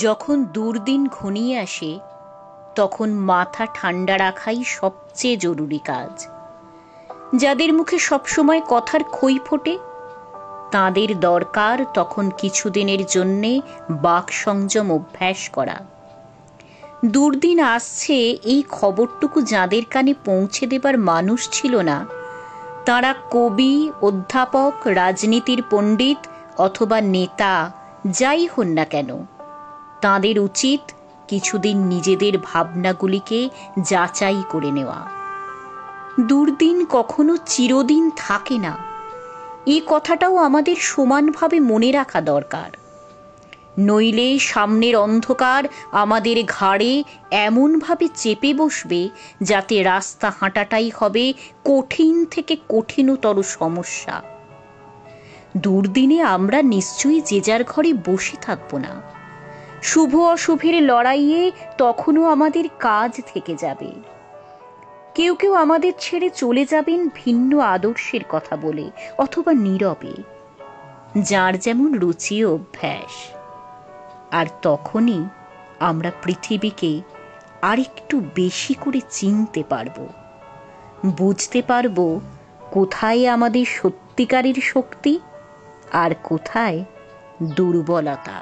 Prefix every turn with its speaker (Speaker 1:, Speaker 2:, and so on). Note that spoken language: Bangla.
Speaker 1: যখন দুর্দিন ঘনিয়ে আসে তখন মাথা ঠান্ডা রাখাই সবচেয়ে জরুরি কাজ। যাদের মুখে সবসময় কথার খই ফোটে তাদের দরকার তখন কিছুদিনের জন্যে বাক সংযম অভ্যাস করা। দুর্দিন আসছে এই খবরটুকু যাদের কানে পৌঁছে দেবার মানুষ ছিল না, তারা কবি, অধ্যাপক, রাজনীতির পণ্ডিত অথবা নেতা যাই হন না কেন, তাদের উচিত কিছুদিন নিজেদের ভাবনাগুলিকে যাচাই করে নেওয়া। দুর্দিন কখনো চিরদিন থাকে না, এই কথাটাও আমাদের সমানভাবে মনে রাখা দরকার। নইলে সামনের অন্ধকার আমাদের ঘাড়ে এমনভাবে চেপে বসবে যাতে রাস্তা হাঁটাটাই হবে কঠিন থেকে কঠিনতর সমস্যা। দুর্দিনে আমরা নিশ্চয়ই যে যার ঘরে বসে থাকবো না। শুভ অশুভের লড়াইয়ে তখনও আমাদের কাজ থেকে যাবে। কেউ কেউ আমাদের ছেড়ে চলে যাবেন ভিন্ন আদর্শের কথা বলে অথবা নীরবে, যার যেমন রুচি ও অভ্যাস। আর তখনই আমরা পৃথিবীকে আরেকটু বেশি করে চিনতে পারবো, বুঝতে পারবো কোথায় আমাদের সত্যিকারের শক্তি আর কোথায় দুর্বলতা।